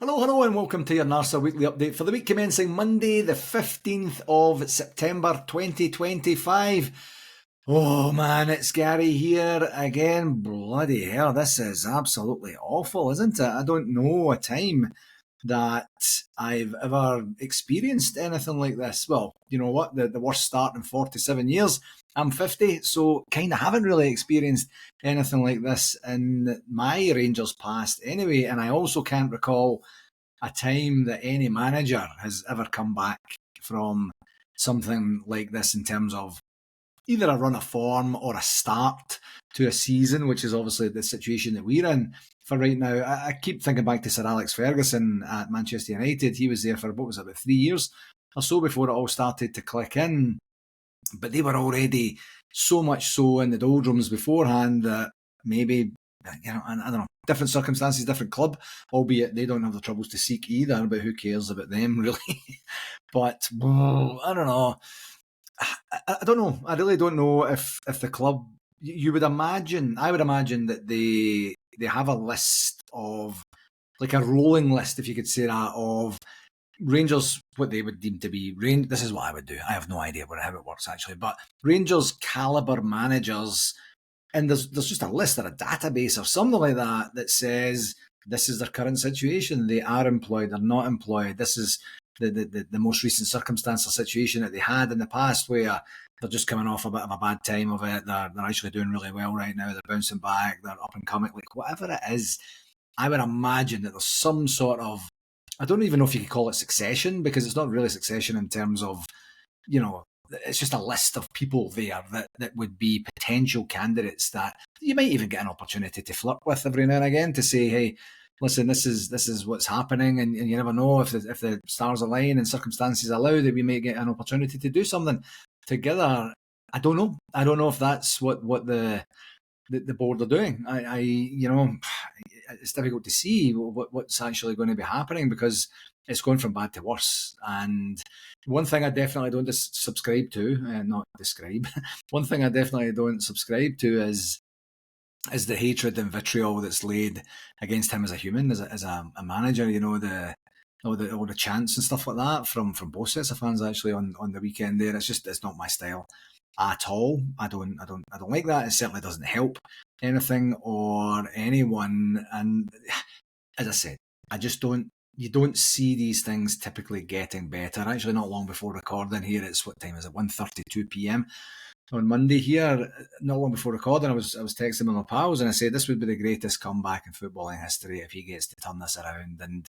Hello, and welcome to your NARSA Weekly Update for the week commencing Monday, the 15th of September 2025. Oh man, it's Gary here again. Bloody hell, this is absolutely awful, isn't it? I don't know a time that I've ever experienced anything like this. Well, you know what? The worst start in 47 years. I'm 50, so kind of haven't really experienced anything like this in my Rangers past anyway. And I also can't recall a time that any manager has ever come back from something like this in terms of either a run of form or a start to a season, which is obviously the situation that we're in for right now. I keep thinking back to Sir Alex Ferguson at Manchester United. He was there for, what was it, about 3 years or so before it all started to click in. But they were already so much so in the doldrums beforehand that maybe, you know, I don't know, different circumstances, different club, albeit they don't have the troubles to seek either, but who cares about them, really? But, I don't know. I don't know. I really don't know if the club, you would imagine, I would imagine that they have a list of, like a rolling list, if you could say that, of Rangers, what they would deem to be, this is what I would do. I have no idea how it works actually, but Rangers calibre managers, and there's just a list or a database or something like that says this is their current situation. They are employed, they're not employed. This is the most recent circumstance or situation that they had in the past where they're just coming off a bit of a bad time of it. They're actually doing really well right now. They're bouncing back. They're up and coming. Like whatever it is, I would imagine that there's some sort of, I don't even know if you could call it succession, because it's not really succession in terms of, you know, it's just a list of people there that would be potential candidates that you might even get an opportunity to flirt with every now and again to say, hey, listen, this is what's happening, and you never know if the stars align and circumstances allow that we may get an opportunity to do something together. I don't know if that's what the board are doing. I you know, it's difficult to see what's actually going to be happening because it's going from bad to worse. And one thing I definitely don't subscribe to, not describe, one thing I definitely don't subscribe to is the hatred and vitriol that's laid against him as a human, as a manager. You know, all the chants and stuff like that from both sets of fans actually on the weekend there. It's not my style at all. I don't like that. It certainly doesn't help anything or anyone. And as I said, you don't see these things typically getting better. Actually, not long before recording here, it's what time is it? 1:32 p.m. on Monday here. Not long before recording, I was texting with my pals and I said this would be the greatest comeback in footballing history if he gets to turn this around, and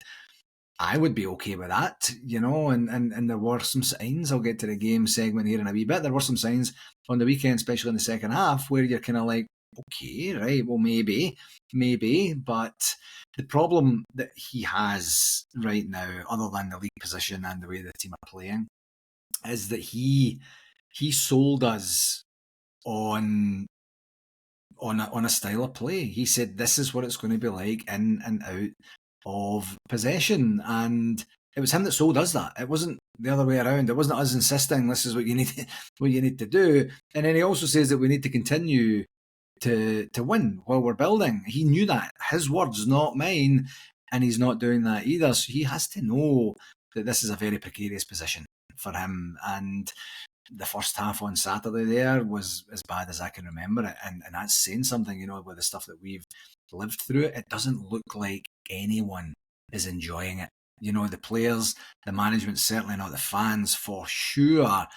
I would be okay with that, you know, and there were some signs. I'll get to the game segment here in a wee bit. There were some signs on the weekend, especially in the second half, where you're kind of like, okay, right, well, maybe, but the problem that he has right now, other than the league position and the way the team are playing, is that he sold us on a style of play. He said this is what it's going to be like in and out of possession, and it was him that sold us that. It wasn't the other way around. It wasn't us insisting this is what you need to do. And then he also says that we need to continue to win while we're building. He knew that. His words, not mine, and he's not doing that either. So he has to know that this is a very precarious position for him. And the first half on Saturday there was as bad as I can remember it, and that's saying something, you know, with the stuff that we've lived through. It doesn't look like anyone is enjoying it. You know, the players, the management, certainly not the fans, for sure.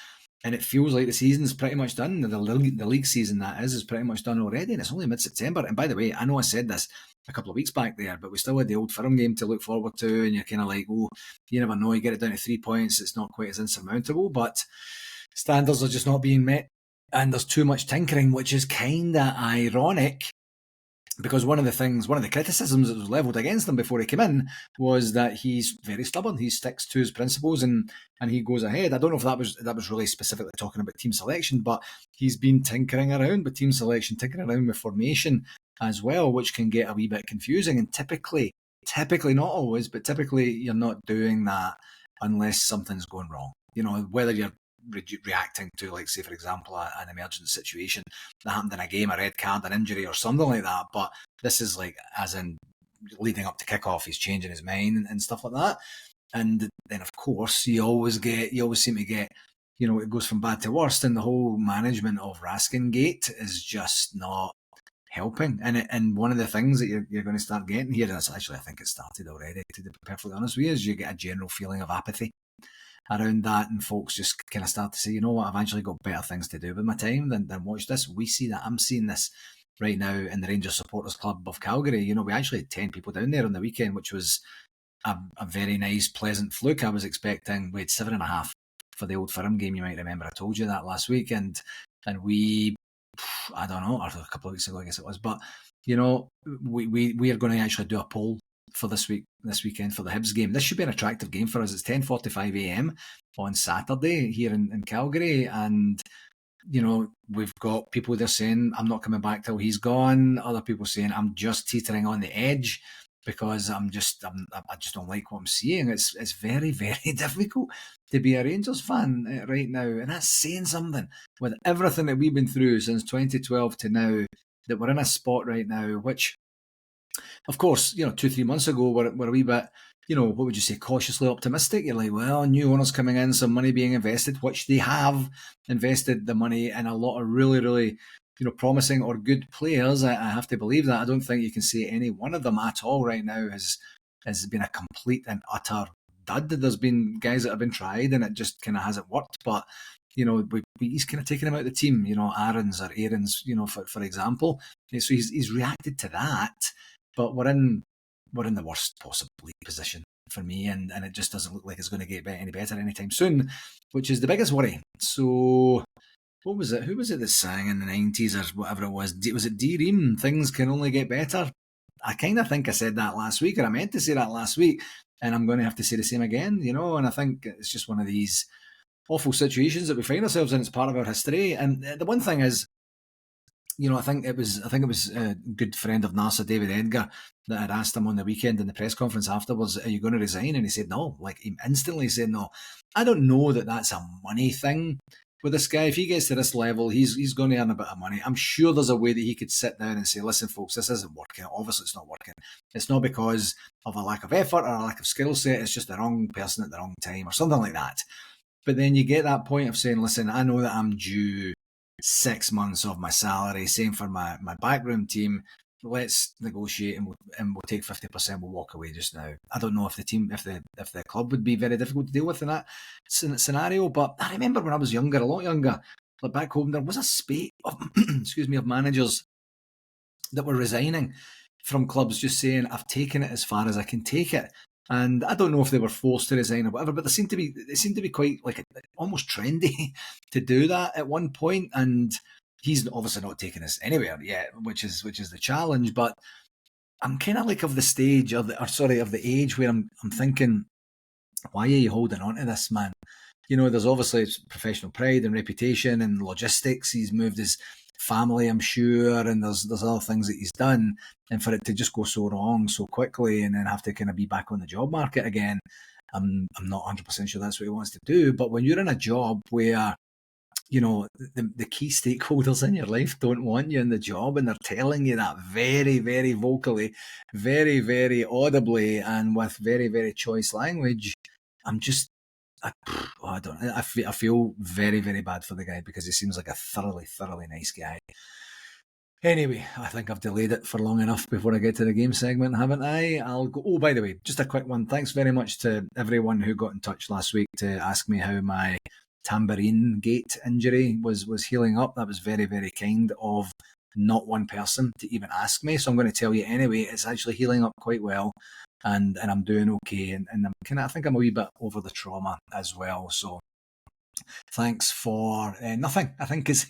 And it feels like the season's pretty much done. The league season, that is pretty much done already, and it's only mid-September. And by the way, I know I said this a couple of weeks back there, but we still had the Old Firm game to look forward to, and you're kind of like, oh, you never know, you get it down to 3 points, it's not quite as insurmountable, but standards are just not being met, and there's too much tinkering, which is kind of ironic, because one of the criticisms that was levelled against him before he came in was that he's very stubborn. He sticks to his principles and he goes ahead. I don't know if that was really specifically talking about team selection, but he's been tinkering around with team selection, tinkering around with formation as well, which can get a wee bit confusing. And typically, not always, but typically you're not doing that unless something's going wrong. You know, whether you're reacting to, like, say, for example, an emergent situation that happened in a game, a red card, an injury or something like that. But this is like, as in leading up to kickoff, he's changing his mind and stuff like that. And then, of course, you always seem to get, it goes from bad to worst, and the whole management of Raskin Gate is just not helping. And one of the things that you're going to start getting here, and actually I think it started already, to be perfectly honest with you, is you get a general feeling of apathy around that, and folks just kind of start to say, you know what, I've actually got better things to do with my time than watch this. We see that. I'm seeing this right now in the Rangers Supporters Club of Calgary. We actually had 10 people down there on the weekend, which was a very nice, pleasant fluke. I was expecting, we had 7.5 for the Old Firm game. You might remember I told you that last week, and we, I don't know, or a couple of weeks ago I guess it was, but we are going to actually do a poll for this weekend for the Hibs game. This should be an attractive game for us. It's 10:45 a.m. on Saturday here in Calgary, and we've got people there saying I'm not coming back till he's gone. Other people saying I'm just teetering on the edge because I just don't like what I'm seeing. It's very, very difficult to be a Rangers fan right now, and that's saying something with everything that we've been through since 2012 to now. That we're in a spot right now, which, of course, 2-3 months ago we're a wee bit, what would you say, cautiously optimistic. You're like, well, new owners coming in, some money being invested, which they have invested the money in a lot of really, really, promising or good players. I have to believe that. I don't think you can say any one of them at all right now has been a complete and utter dud. There's been guys that have been tried and it just kind of hasn't worked, but he's kind of taken him out of the team, Aaron's, for example. So he's reacted to that, but we're in the worst possible league position for me, and it just doesn't look like it's going to get any better anytime soon, which is the biggest worry. So what was it? Who was it that sang in the 90s or whatever it was? Was it D-Ream? Things can only get better. I kind of think I said that last week, or I meant to say that last week, and I'm going to have to say the same again, and I think it's just one of these awful situations that we find ourselves in. It's part of our history. And the one thing is, I think it was a good friend of NARSA, David Edgar, that had asked him on the weekend in the press conference afterwards, are you going to resign? And he said no. Like, he instantly said no. I don't know that that's a money thing with this guy. If he gets to this level, he's going to earn a bit of money. I'm sure there's a way that he could sit down and say, listen, folks, this isn't working. Obviously, it's not working. It's not because of a lack of effort or a lack of skill set. It's just the wrong person at the wrong time or something like that. But then you get that point of saying, listen, I know that I'm due 6 months of my salary, same for my backroom team. Let's negotiate and we'll take 50%, we'll walk away just now. I don't know if the club would be very difficult to deal with in that scenario, but I remember when I was younger, a lot younger, like back home, there was a spate of, of managers that were resigning from clubs, just saying, I've taken it as far as I can take it. And I don't know if they were forced to resign or whatever, but they seemed to be quite like almost trendy to do that at one point. And he's obviously not taken us anywhere yet, which is the challenge. But I'm kind of like of the stage of the age where I'm thinking, why are you holding on to this man? There's obviously professional pride and reputation and logistics. He's moved his family, I'm sure, and there's other things that he's done, and for it to just go so wrong so quickly and then have to kind of be back on the job market again, I'm not 100% sure that's what he wants to do. But when you're in a job where the key stakeholders in your life don't want you in the job, and they're telling you that very, very vocally, very, very audibly, and with very, very choice language, I feel very, very bad for the guy, because he seems like a thoroughly, thoroughly nice guy. Anyway, I think I've delayed it for long enough before I get to the game segment, haven't I? I'll go. Oh, by the way, just a quick one. Thanks very much to everyone who got in touch last week to ask me how my tambourine gate injury was healing up. That was very, very kind of not one person to even ask me. So I'm going to tell you anyway, it's actually healing up quite well. And I'm doing okay, and I think I'm a wee bit over the trauma as well. So thanks for nothing, I think is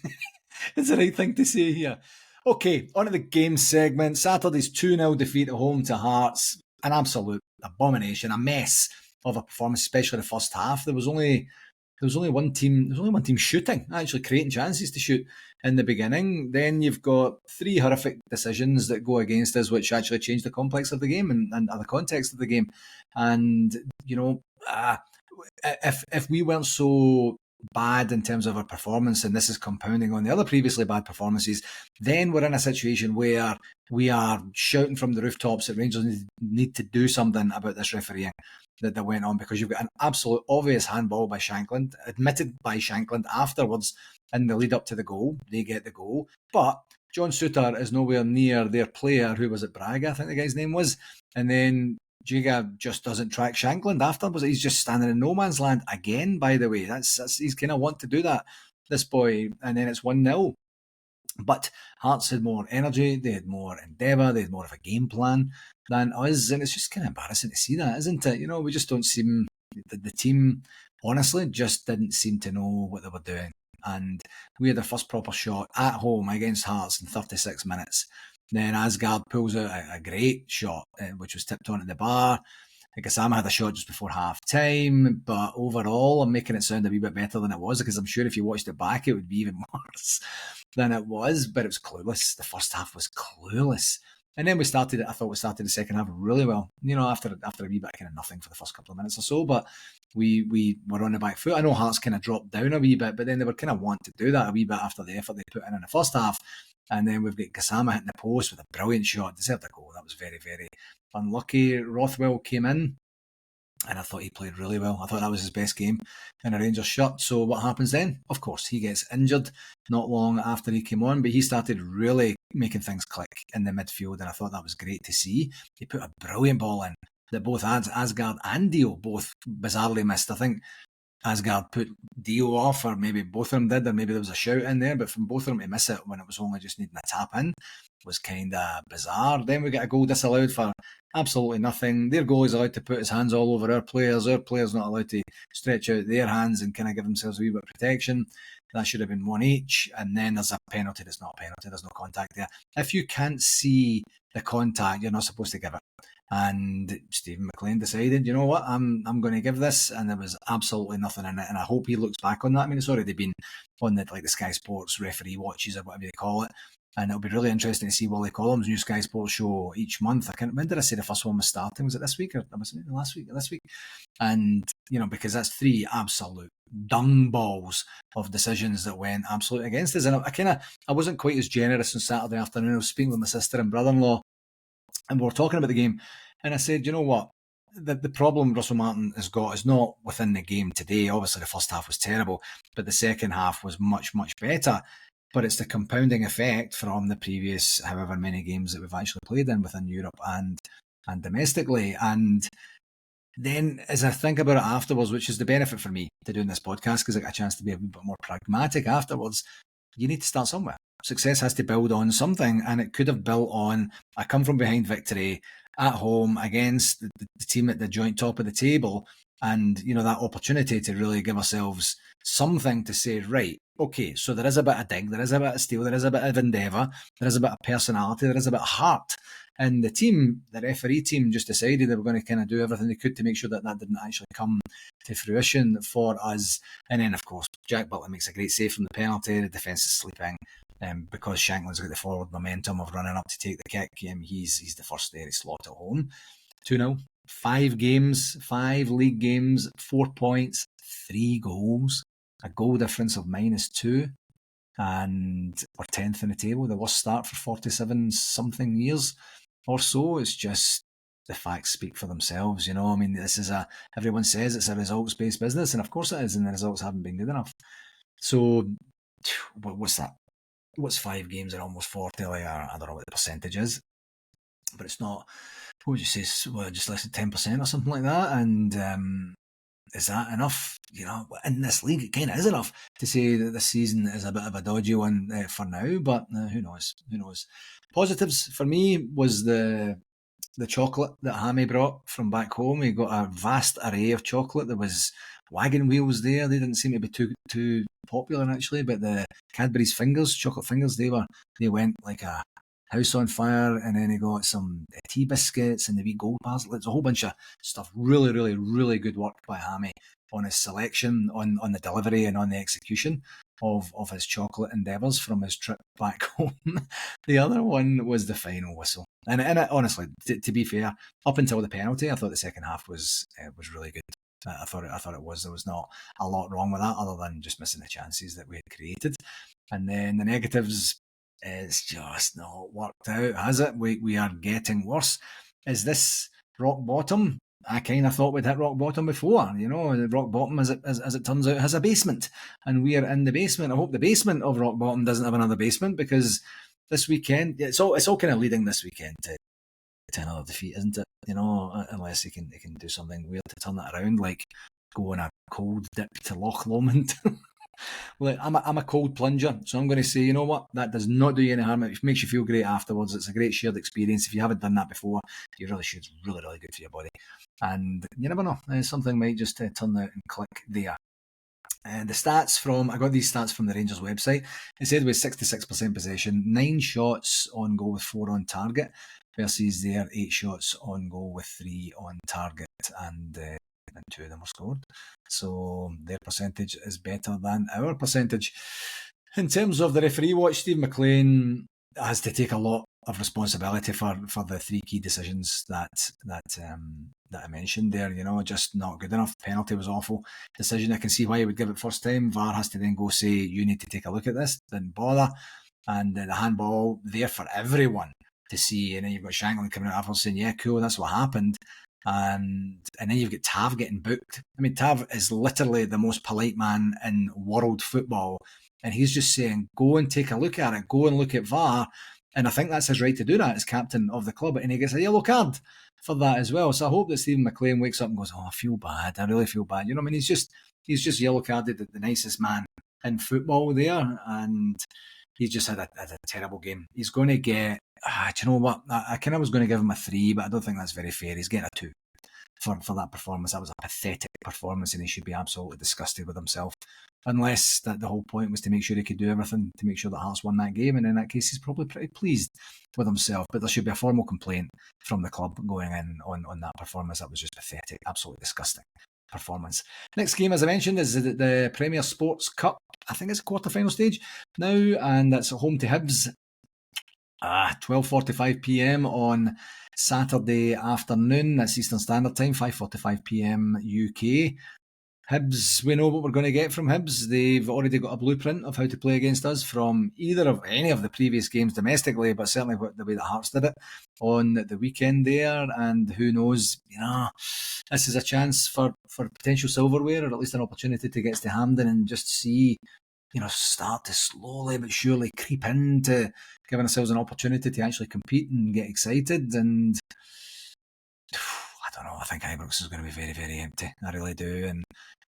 the right thing to say here. Okay, on to the game segment. Saturday's 2-0 defeat at home to Hearts. An absolute abomination, a mess of a performance, especially the first half. There was only one team shooting, actually creating chances to shoot in the beginning. Then you've got 3 horrific decisions that go against us, which actually change the complex of the game and the context of the game. And if we weren't so bad in terms of our performance, and this is compounding on the other previously bad performances, then we're in a situation where we are shouting from the rooftops that Rangers need to do something about this refereeing that went on, because you've got an absolute obvious handball by Shankland, admitted by Shankland afterwards in the lead up to the goal. They get the goal, but John Souttar is nowhere near their player, who was at Braga, I think the guy's name was, and then Jiga just doesn't track Shankland afterwards. He's just standing in no man's land again, by the way. That's he's kind of want to do that, this boy, and then it's 1-0. But Hearts had more energy, they had more endeavour, they had more of a game plan than us, and it's just kind of embarrassing to see that, isn't it? We just don't seem, the team, honestly, just didn't seem to know what they were doing. And we had the first proper shot at home against Hearts in 36 minutes. Then Asgard pulls out a great shot, which was tipped onto the bar. Gassama had a shot just before half time, but overall, I'm making it sound a wee bit better than it was, because I'm sure if you watched it back, it would be even worse than it was. But it was clueless. The first half was clueless. And then I thought we started the second half really well, after a wee bit of kind of nothing for the first couple of minutes or so, but we were on the back foot. I know Hearts kind of dropped down a wee bit, but then they were kind of wanting to do that a wee bit after the effort they put in the first half. And then we've got Gassama hitting the post with a brilliant shot, deserved a goal. That was very, very unlucky. Rothwell came in, and I thought he played really well. I thought that was his best game in a Rangers shirt. So what happens then? Of course, he gets injured not long after he came on, but he started really making things click in the midfield, and I thought that was great to see. He put a brilliant ball in that both Asgard and Dio both bizarrely missed. I think Asgard put Dio off, or maybe both of them did, or maybe there was a shout in there, but from both of them to miss it when it was only just needing a tap in was kind of bizarre. Then we get a goal disallowed for absolutely nothing. Their goalie's allowed to put his hands all over our players not allowed to stretch out their hands and kind of give themselves a wee bit of protection. That should have been one each. And then there's a penalty that's not a penalty, there's no contact there. If you can't see the contact, you're not supposed to give it. And Stephen McLean decided, you know what, I'm going to give this, and there was absolutely nothing in it. And I hope he looks back on that. I mean, it's already been on the Sky Sports referee watches or whatever they call it, and it'll be really interesting to see Wally Collum's new Sky Sports show each month. When did I say the first one was starting? Was it this week, or was it last week? This week, and because that's 3 absolute dung balls of decisions that went absolutely against us. And I wasn't quite as generous on Saturday afternoon. I was speaking with my sister and brother-in-law, and we were talking about the game, and I said, you know what, the problem Russell Martin has got is not within the game today. Obviously, the first half was terrible, but the second half was much, much better. But it's the compounding effect from the previous however many games that we've actually played in within Europe and domestically. And then as I think about it afterwards, which is the benefit for me to doing this podcast, because I got a chance to be a bit more pragmatic afterwards, you need to start somewhere. Success has to build on something, and it could have built on a come-from-behind victory at home against the team at the joint top of the table, and that opportunity to really give ourselves something to say, right, okay, so there is a bit of dig, there is a bit of steel, there is a bit of endeavour, there is a bit of personality, there is a bit of heart. And the team, the referee team, just decided they were going to kind of do everything they could to make sure that didn't actually come to fruition for us. And then, of course, Jack Butler makes a great save from the penalty. The defence is sleeping. Because Shankland's got the forward momentum of running up to take the kick, he's the first there. He's slot at home. 2-0. 5 games, 5 league games, 4 points, 3 goals, a goal difference of -2, and we're 10th in the table. The worst start for 47 something years or so. It's just, the facts speak for themselves. This is everyone says it's a results-based business, and of course it is, and the results haven't been good enough. So what's that? What's 5 games and almost 40? I don't know what the percentage is, but it's not, what would you say, just less than 10% or something like that. And is that enough? In this league, it kind of is enough to say that this season is a bit of a dodgy one for now, but who knows? Positives for me was the chocolate that Hammy brought from back home. He got a vast array of chocolate. There was wagon wheels there. They didn't seem to be too popular actually, but the Cadbury's fingers, chocolate fingers, they went like a house on fire. And then he got some tea biscuits and the wee gold bars. It's a whole bunch of stuff. Really, really, really good work by Hammy on his selection, on the delivery, and on the execution of his chocolate endeavours from his trip back home. The other one was the final whistle. And honestly, to be fair, up until the penalty, I thought the second half was really good. I thought it was. There was not a lot wrong with that other than just missing the chances that we had created. And then the negatives, it's just not worked out, has it? We are getting worse. Is this rock bottom? I kind of thought we'd hit rock bottom before. Rock bottom, as it turns out, has a basement, and we are in the basement. I hope the basement of rock bottom doesn't have another basement, because this weekend, it's all kind of leading this weekend to another defeat, isn't it? Unless he can do something weird to turn that around, like go on a cold dip to Loch Lomond. Well, I'm a cold plunger, so I'm going to say, you know what, that does not do you any harm. It makes you feel great afterwards. It's a great shared experience. If you haven't done that before, you really should. It's really, really good for your body. And you never know, something might just turn out and click there. The stats I got these stats from the Rangers website. It said with 66% possession, 9 shots on goal with 4 on target, versus their 8 shots on goal with 3 on target, and 2 of them were scored. So their percentage is better than our percentage. In terms of the referee watch, Steve McLean has to take a lot of responsibility for the 3 key decisions that I mentioned there. Just not good enough. Penalty was awful. Decision, I can see why he would give it first time. VAR has to then go say, you need to take a look at this. Didn't bother. And the handball there for everyone to see. And then you've got Shankland coming out afterwards saying, yeah, cool, that's what happened. And then you've got Tav getting booked. I mean, Tav is literally the most polite man in world football, and he's just saying, go and take a look at it, go and look at VAR. And I think that's his right to do that as captain of the club, and he gets a yellow card for that as well. So I hope that Stephen McLean wakes up and goes, I feel bad, I really feel bad. I mean, he's just yellow carded the nicest man in football there, and he's just had a terrible game. He's going to get, do you know what? I kind of was going to give him a 3, but I don't think that's very fair. He's getting a 2 for that performance. That was a pathetic performance, and he should be absolutely disgusted with himself. Unless that the whole point was to make sure he could do everything to make sure that Hearts won that game, and in that case, he's probably pretty pleased with himself. But there should be a formal complaint from the club going in on that performance. That was just pathetic, absolutely disgusting performance. Next game, as I mentioned, is the Premier Sports Cup. I think it's a quarter-final stage now, and that's home to Hibs. 12:45 p.m. on Saturday afternoon. That's Eastern Standard Time, 5:45 p.m. UK. Hibs, we know what we're going to get from Hibs. They've already got a blueprint of how to play against us from either of any of the previous games domestically, but certainly the way that Hearts did it on the weekend there. And who knows, this is a chance for potential silverware, or at least an opportunity to get to Hampden and just see, start to slowly but surely creep into giving ourselves an opportunity to actually compete and get excited. And I don't know, I think Ibrox is going to be very, very empty. I really do.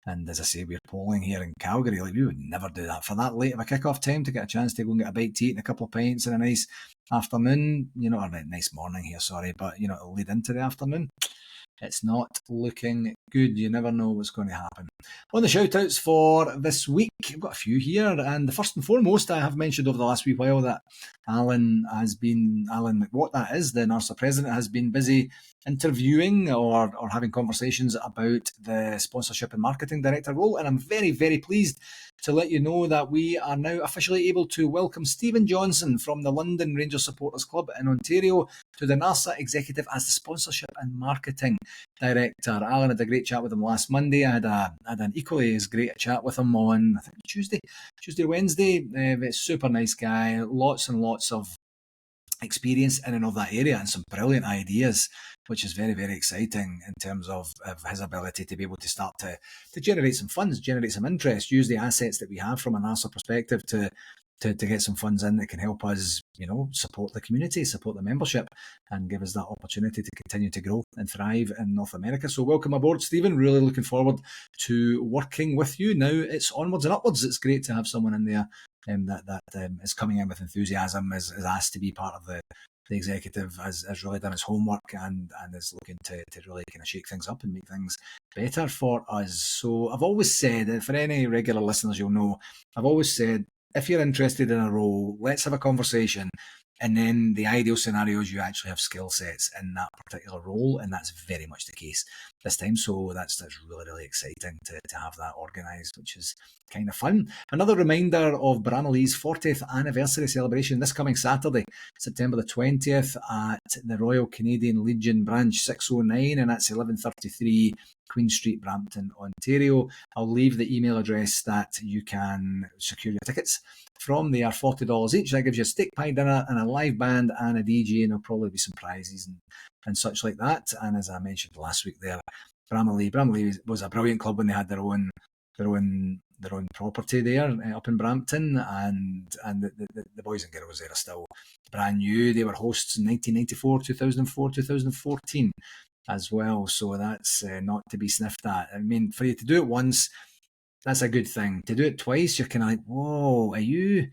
And as I say, we're polling here in Calgary. Like, we would never do that for that late of a kick-off time to get a chance to go and get a bite to eat and a couple of pints in a nice afternoon, or a nice morning here, sorry, but, it'll lead into the afternoon. It's not looking good. You never know what's going to happen. On the shout-outs for this week, I've got a few here, and the first and foremost, I have mentioned over the last wee while that Alan McWhat, that is, the NARSA president, has been busy interviewing or having conversations about the sponsorship and marketing director role, and I'm very, very pleased to let you know that we are now officially able to welcome Stephen Johnson from the London Rangers Supporters Club in Ontario to the NARSA Executive as the sponsorship and marketing director. Alan had a great chat with him last Monday. I had an equally as great chat with him on, I think, Tuesday or Wednesday. Super nice guy, lots and lots of experience in and of that area, and some brilliant ideas, which is very, very exciting in terms of his ability to be able to start to generate some funds, generate some interest, use the assets that we have from a NARSA perspective to get some funds in that can help us, support the community, support the membership, and give us that opportunity to continue to grow and thrive in North America. So welcome aboard, Stephen. Really looking forward to working with you. Now it's onwards and upwards. It's great to have someone in there that is coming in with enthusiasm, is asked to be part of the executive, has really done his homework and is looking to really kind of shake things up and make things better for us. So I've always said, for any regular listeners, you'll know, I've always said, if you're interested in a role, let's have a conversation. And then the ideal scenario is you actually have skill sets in that particular role, and that's very much the case this time. So that's really, really exciting to have that organised, which is kind of fun. Another reminder of Bramalea's 40th anniversary celebration this coming Saturday, September the 20th, at the Royal Canadian Legion branch 609, and that's 1133 Queen Street, Brampton, Ontario. I'll leave the email address that you can secure your tickets from. They are $40 each. That gives you a steak pie dinner and a live band and a DJ, and there'll probably be some prizes and such like that. And as I mentioned last week there, Bramalea was a brilliant club when they had their own property there up in Brampton, and the boys and girls there are still brand new. They were hosts in 1994, 2004, 2014 as well, so that's not to be sniffed at. I mean, for you to do it once, that's a good thing. To do it twice, you're kind of like, whoa, are you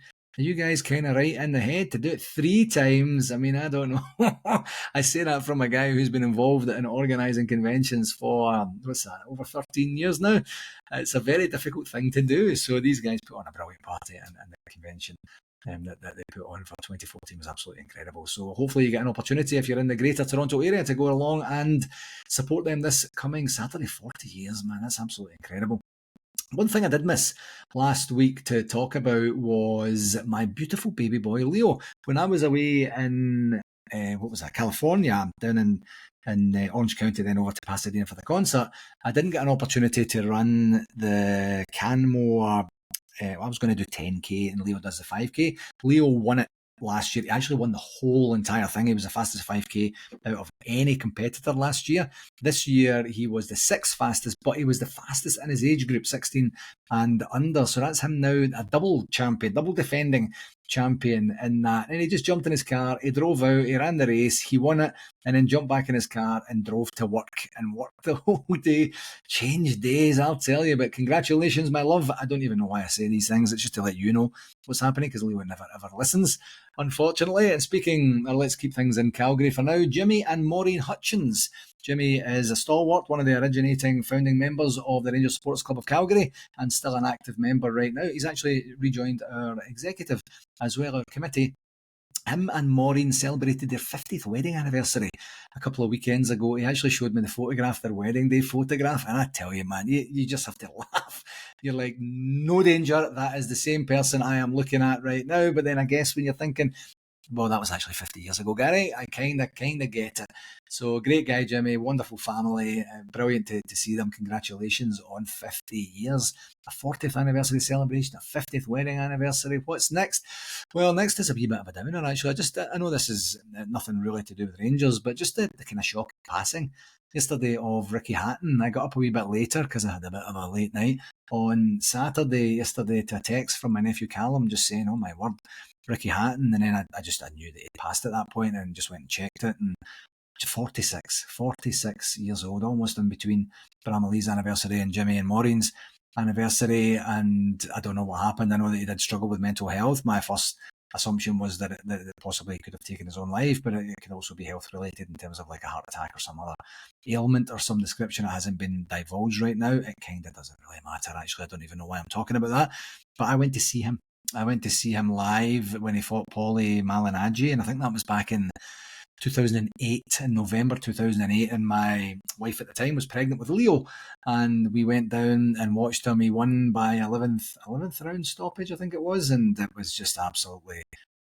guys kind of right in the head? To do it 3 times, I mean, I don't know. I say that from a guy who's been involved in organising conventions for, over 13 years now. It's a very difficult thing to do. So these guys put on a brilliant party, and the convention that they put on for 2014 was absolutely incredible. So hopefully you get an opportunity, if you're in the Greater Toronto area, to go along and support them this coming Saturday. 40 years, man, that's absolutely incredible. One thing I did miss last week to talk about was my beautiful baby boy Leo. When I was away in California, down in Orange County, then over to Pasadena for the concert, I didn't get an opportunity to run the Canmore. I was going to do 10k, and Leo does the 5k. Leo won it last year. He actually won the whole entire thing. He was the fastest 5k out of any competitor last year. This year he was the 6th fastest, but he was the fastest in his age group, 16 and under. So that's him now, a double defending champion in that. And he just jumped in his car, he drove out, he ran the race, he won it, and then jumped back in his car and drove to work and worked the whole day. Changed days, I'll tell you. But congratulations, my love. I don't even know why I say these things. It's just to let you know what's happening, because Leo never ever listens, unfortunately. And speaking, let's keep things in Calgary for now. Jimmy and Maureen Hutchins. Jimmy is a stalwart, one of the originating founding members of the Rangers Sports Club of Calgary, and still an active member right now. He's actually rejoined our executive as well, our committee. Him and Maureen celebrated their 50th wedding anniversary a couple of weekends ago. He actually showed me the photograph, their wedding day photograph, and I tell you, man, you just have to laugh. You're like, no danger, that is the same person I am looking at right now. But then I guess when you're thinking, well, that was actually 50 years ago, Gary, I kind of get it. So great guy, Jimmy, wonderful family, brilliant to see them. Congratulations on 50 years, a 40th anniversary celebration, a 50th wedding anniversary. What's next? Well, next is a wee bit of a downer, actually. I know this is nothing really to do with Rangers, but just the kind of shock passing yesterday of Ricky Hatton. I got up a wee bit later because I had a bit of a late night on Saturday yesterday to a text from my nephew Callum just saying, oh my word, Ricky Hatton. And then I knew that he'd passed at that point and just went and checked it. And 46 years old, almost in between Bramalea's anniversary and Jimmy and Maureen's anniversary. And I don't know what happened. I know that he did struggle with mental health. My first assumption was that it possibly could have taken his own life, but it could also be health related in terms of like a heart attack or some other ailment or some description that hasn't been divulged right now. It kind of doesn't really matter, actually. I don't even know why I'm talking about that. But I went to see him. Live when he fought Paulie Malignaggi, and I think that was back in 2008, in November 2008, and my wife at the time was pregnant with Leo, and we went down and watched him. He won by 11th round stoppage, I think it was, and it was just absolutely,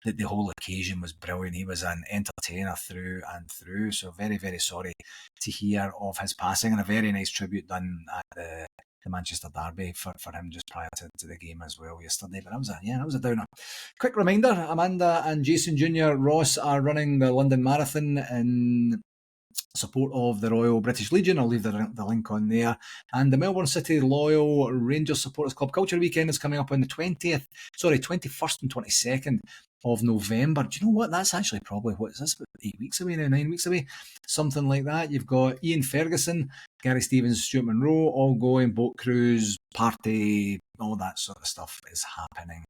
the whole occasion was brilliant. He was an entertainer through and through, so very, very sorry to hear of his passing, and a very nice tribute done at the Manchester Derby for him just prior to the game as well yesterday. But that was a downer. Quick reminder, Amanda and Jason Jr. Ross are running the London Marathon in support of the Royal British Legion. I'll leave the link on there. And the Melbourne City Loyal Rangers Supporters Club Culture Weekend is coming up on the 21st and 22nd of November. Do you know what? That's actually probably, what is this, about 8 weeks away now, 9 weeks away? Something like that. You've got Ian Ferguson, Gary Stevens, Stuart Monroe, all going, boat cruise, party, all that sort of stuff is happening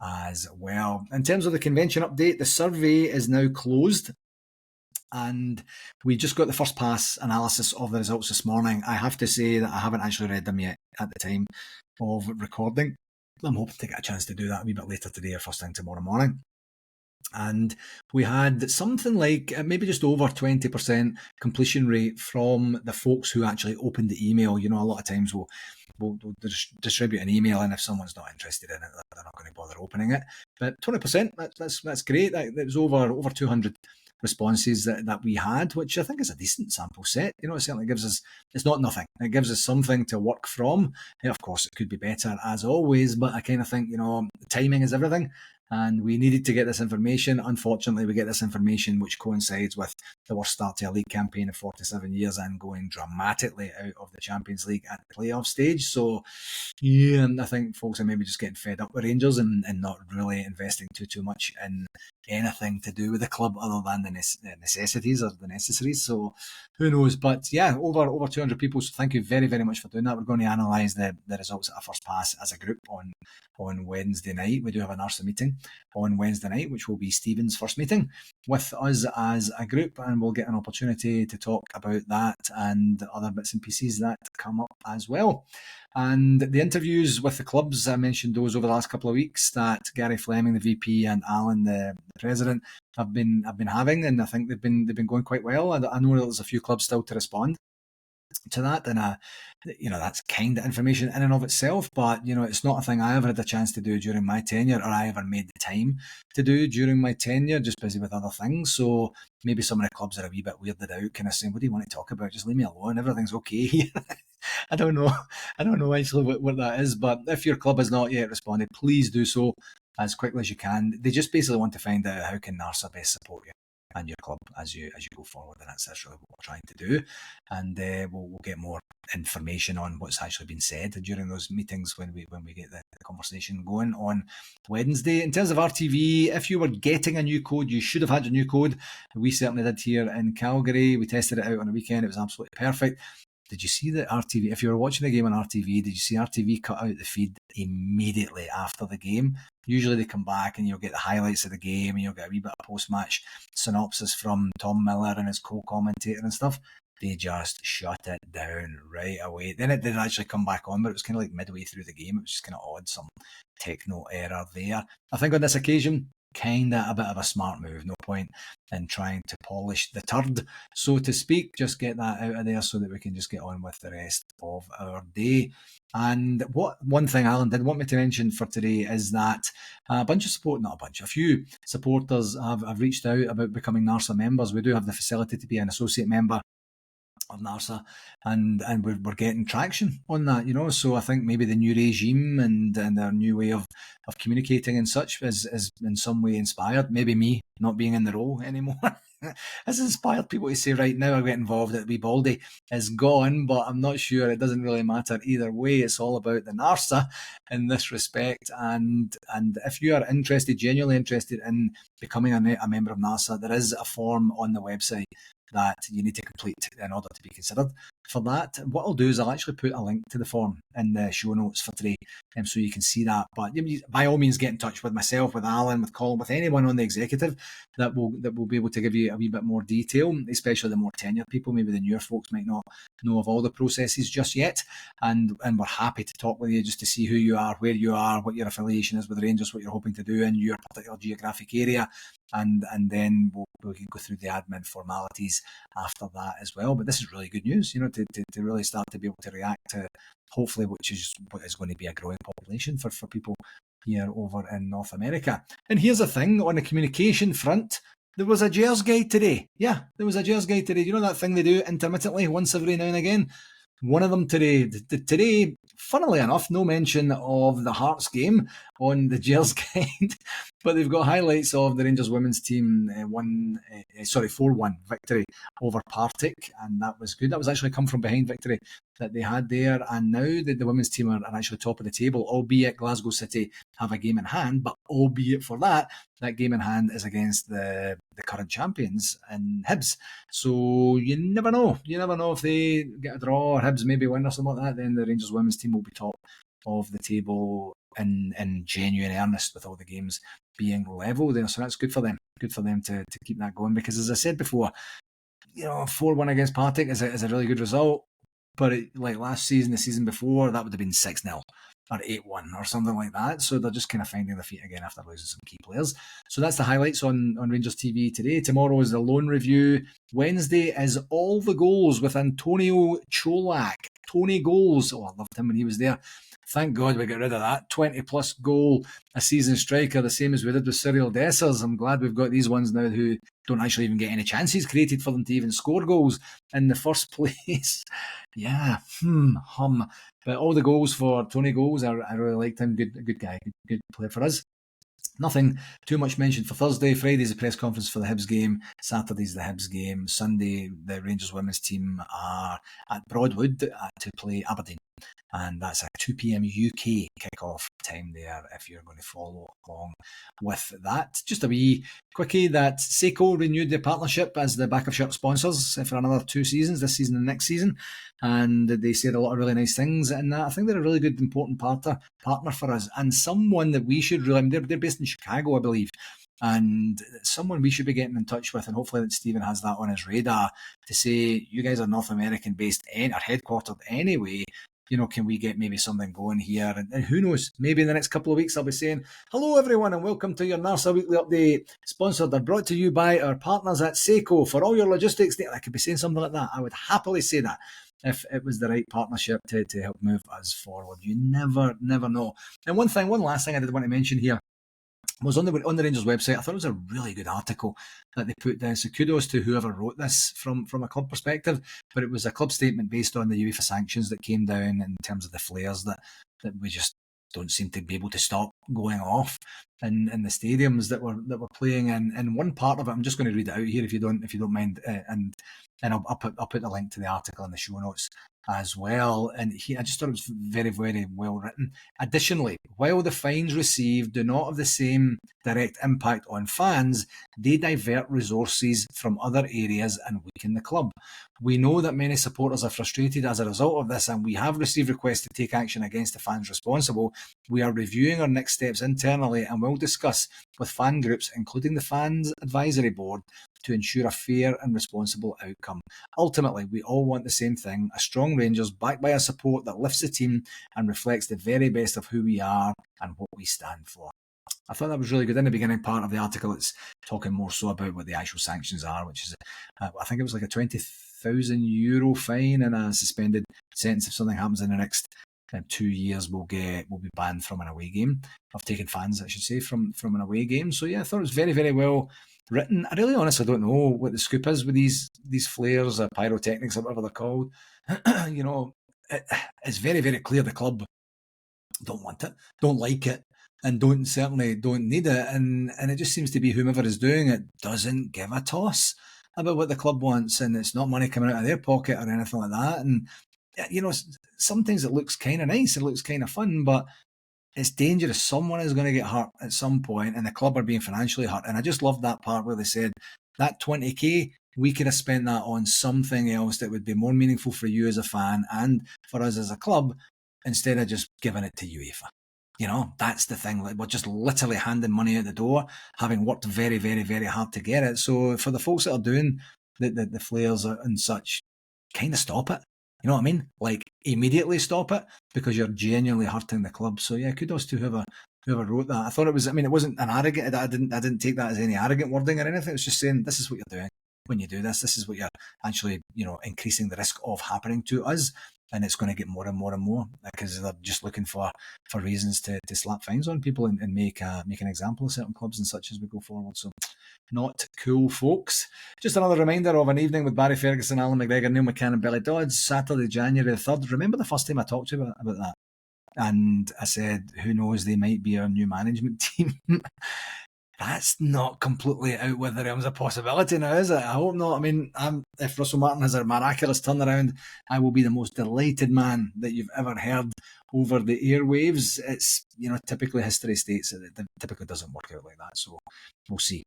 as well. In terms of the convention update, the survey is now closed, and we just got the first pass analysis of the results this morning. I have to say that I haven't actually read them yet at the time of recording. I'm hoping to get a chance to do that a wee bit later today or first thing tomorrow morning. And we had something like maybe just over 20% completion rate from the folks who actually opened the email. You know, a lot of times we'll distribute an email, and if someone's not interested in it, they're not going to bother opening it. But 20%, that's great. It was over 200 responses that we had, which I think is a decent sample set. It certainly gives us, it's not nothing. It gives us something to work from. Of course, it could be better as always, but I kind of think, timing is everything. And we needed to get this information. Unfortunately, we get this information which coincides with the worst start to a league campaign in 47 years and going dramatically out of the Champions League at the playoff stage. So, yeah, I think folks are maybe just getting fed up with Rangers and not really investing too much in anything to do with the club other than the necessities or the necessaries. So, who knows? But yeah, over 200 people. So thank you very, very much for doing that. We're going to analyse the results at a first pass as a group on Wednesday night. We do have a NARSA meeting on Wednesday night, which will be Stephen's first meeting with us as a group, and we'll get an opportunity to talk about that and other bits and pieces that come up as well. And the interviews with the clubs, I mentioned those over the last couple of weeks that Gary Fleming, the VP, and Alan, the president, have been having, and I think they've been going quite well. I know there's a few clubs still to respond to that, and that's kind of information in and of itself, but it's not a thing I ever had a chance to do during my tenure, or I ever made the time to do during my tenure, just busy with other things. So maybe some of the clubs are a wee bit weirded out, kind of saying, what do you want to talk about? Just leave me alone, everything's okay. I don't know actually what that is, but if your club has not yet responded, please do so as quickly as you can. They just basically want to find out how can NARSA best support you and your club as you go forward, and that's really what we're trying to do. And we'll get more information on what's actually been said during those meetings when we get the conversation going on Wednesday. In terms of RTV, if you were getting a new code, you should have had a new code. We certainly did here in Calgary. We tested it out on the weekend. It was absolutely perfect. Did you see that RTV, if you were watching the game on RTV, did you see RTV cut out the feed immediately after the game? Usually they come back and you'll get the highlights of the game and you'll get a wee bit of post-match synopsis from Tom Miller and his co-commentator and stuff. They just shut it down right away. Then it didn't actually come back on, but it was kind of like midway through the game. It was just kind of odd, some techno error there. I think on this occasion, kind of a bit of a smart move. No point in trying to polish the turd, so to speak. Just get that out of there so that we can just get on with the rest of our day. And one thing Alan did want me to mention for today is that a few supporters have reached out about becoming NARSA members. We do have the facility to be an associate member of NARSA, and we're getting traction on that, so I think maybe the new regime and their new way of communicating and such is in some way inspired. Maybe me not being in the role anymore has inspired people to say, right, now I get involved at Wee Baldy is gone, but I'm not sure. It doesn't really matter either way. It's all about the NARSA in this respect, and if you are genuinely interested in becoming a member of NARSA, there is a form on the website that you need to complete in order to be considered for that. What I'll do is I'll actually put a link to the form in the show notes for today, so you can see that. But by all means, get in touch with myself, with Alan, with Colin, with anyone on the executive that will be able to give you a wee bit more detail, especially the more tenured people. Maybe the newer folks might not know of all the processes just yet, and we're happy to talk with you just to see who you are, where you are, what your affiliation is with the Rangers, what you're hoping to do in your particular geographic area, and then we can go through the admin formalities after that as well. But this is really good news, to really start to be able to react to, hopefully, what is going to be a growing population for people here over in North America. And here's the thing, on the communication front, there was a Gers guide today. Yeah, there was a Gers guide today. You know that thing they do intermittently, once every now and again? One of them today, funnily enough, no mention of the Hearts game on the Gers guide, but they've got highlights of the Rangers women's team 4-1 victory over Partick, and that was good. That was actually a come from behind victory that they had there, and now the women's team are actually top of the table, albeit Glasgow City have a game in hand, but albeit for that game in hand is against the current champions in Hibs. So you never know. If they get a draw or Hibs maybe win or something like that, then the Rangers women's team will be top of the table in genuine earnest, with all the games being level there. So that's good for them. Good for them to keep that going, because as I said before, 4-1 against Partick is a really good result. But like last season, the season before, that would have been 6-0 or 8-1 or something like that. So they're just kind of finding their feet again after losing some key players. So that's the highlights on Rangers TV today. Tomorrow is the loan review. Wednesday is all the goals with Antonio Cholak. Tony Goals. Oh, I loved him when he was there. Thank God we got rid of that 20-plus goal a season striker, the same as we did with Cyril Dessers. I'm glad we've got these ones now who don't actually even get any chances created for them to even score goals in the first place. Yeah, But all the goals for Tony Goals, I really liked him. Good guy, good player for us. Nothing too much mentioned for Thursday. Friday's the press conference for the Hibs game. Saturday's the Hibs game. Sunday, the Rangers women's team are at Broadwood to play Aberdeen. And that's a 2 p.m. UK kick-off time there if you're going to follow along with that. Just a wee quickie that SEKO renewed their partnership as the back of shirt sponsors for another 2 seasons, this season and next season. And they said a lot of really nice things. And I think they're a really good, important partner for us, and someone that we should really, they're based in Chicago, I believe. And someone we should be getting in touch with, and hopefully that Stephen has that on his radar to say, you guys are North American based and are headquartered anyway. Can we get maybe something going here? And who knows, maybe in the next couple of weeks I'll be saying, hello everyone and welcome to your NARSA Weekly Update, sponsored or brought to you by our partners at SEKO for all your logistics. I could be saying something like that. I would happily say that if it was the right partnership to help move us forward. You never know. And one last thing I did want to mention here was on the Rangers website. I thought it was a really good article that they put down. So kudos to whoever wrote this from a club perspective. But it was a club statement based on the UEFA sanctions that came down in terms of the flares that we just don't seem to be able to stop going off in the stadiums that we're playing in. And one part of it, I'm just going to read it out here if you don't mind, and I'll put the link to the article in the show notes as well. And I just thought it was very, very well written. Additionally, while the fines received do not have the same direct impact on fans, they divert resources from other areas and weaken the club. We know that many supporters are frustrated as a result of this, and we have received requests to take action against the fans responsible. We are reviewing our next steps internally and will discuss with fan groups, including the Fans Advisory Board, to ensure a fair and responsible outcome. Ultimately, we all want the same thing, a strong Rangers backed by a support that lifts the team and reflects the very best of who we are and what we stand for. I thought that was really good. In the beginning part of the article, it's talking more so about what the actual sanctions are, which is, I think it was like a €20,000 fine and a suspended sentence if something happens in the next 2 years. We'll be banned from an away game, of taking fans, I should say, from an away game. So yeah, I thought it was very, very well written. I really honestly don't know what the scoop is with these flares or pyrotechnics or whatever they're called. It's very, very clear the club don't want it, don't like it, and certainly don't need it. And it just seems to be whomever is doing it doesn't give a toss about what the club wants, and it's not money coming out of their pocket or anything like that. And sometimes it looks kind of nice, it looks kind of fun, but it's dangerous. Someone is going to get hurt at some point, and the club are being financially hurt. And I just love that part where they said that 20k, we could have spent that on something else that would be more meaningful for you as a fan and for us as a club, instead of just giving it to UEFA. That's the thing. Like, we're just literally handing money out the door, having worked very, very, very hard to get it. So for the folks that are doing the flares and such, kind of stop it. You know what I mean? Like, immediately stop it, because you're genuinely hurting the club. So yeah, kudos to whoever wrote that. I thought it was, it wasn't an arrogant, I didn't take that as any arrogant wording or anything. It was just saying, this is what you're doing when you do this. This is what you're actually, increasing the risk of happening to us. And it's going to get more and more and more, because they're just looking for reasons to slap fines on people and make an example of certain clubs and such as we go forward. So not cool, folks. Just another reminder of an evening with Barry Ferguson, Alan McGregor, Neil McCann and Billy Dodds, Saturday, January the 3rd. Remember the first time I talked to you about that? And I said, who knows, they might be our new management team. That's not completely out with the realms of possibility now, is it? I hope not. If Russell Martin has a miraculous turnaround, I will be the most delighted man that you've ever heard over the airwaves. It's, typically history states that it typically doesn't work out like that. So we'll see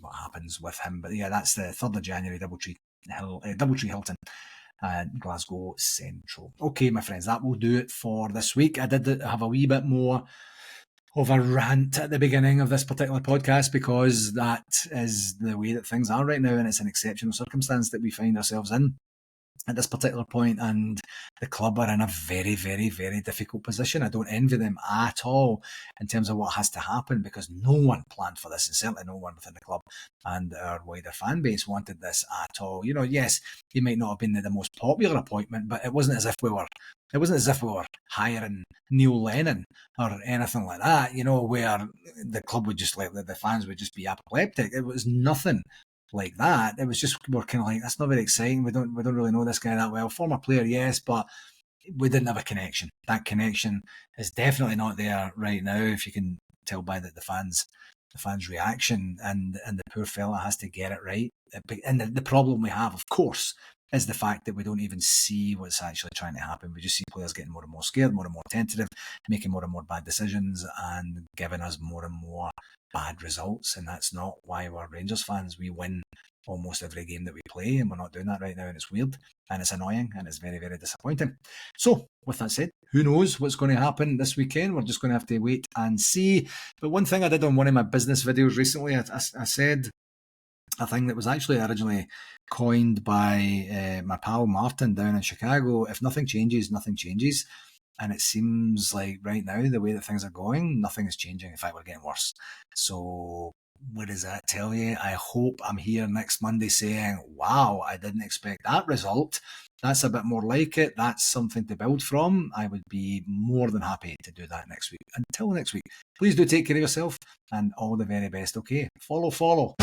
what happens with him. But yeah, that's the 3rd of January, Doubletree Hilton, Glasgow Central. Okay, my friends, that will do it for this week. I did have a wee bit more of a rant at the beginning of this particular podcast, because that is the way that things are right now, and it's an exceptional circumstance that we find ourselves in at this particular point, and the club are in a very, very, very difficult position. I don't envy them at all in terms of what has to happen, because no one planned for this, and certainly no one within the club and our wider fan base wanted this at all. Yes, he might not have been the most popular appointment, but it wasn't as if we were hiring Neil Lennon or anything like that, where the club would just, like, the fans would just be apoplectic. It was nothing like that. It was just, we're kind of like, that's not very exciting. We don't really know this guy that well. Former player, yes, but we didn't have a connection. That connection is definitely not there right now. If you can tell by the fans' reaction, and the poor fella has to get it right. And the problem we have, of course, is the fact that we don't even see what's actually trying to happen. We just see players getting more and more scared, more and more tentative, making more and more bad decisions, and giving us more and more bad results. And that's not why we're Rangers fans. We win almost every game that we play, and we're not doing that right now, and it's weird, and it's annoying, and it's very, very disappointing. So, with that said, who knows what's going to happen this weekend? We're just going to have to wait and see. But one thing I did on one of my business videos recently, I said a thing that was actually originally coined by my pal Martin down in Chicago: if nothing changes, nothing changes. And it seems like right now, the way that things are going, nothing is changing. In fact, we're getting worse. So what does that tell you? I hope I'm here next Monday saying, wow, I didn't expect that result. That's a bit more like it. That's something to build from. I would be more than happy to do that next week. Until next week, please do take care of yourself, and all the very best. Okay, follow.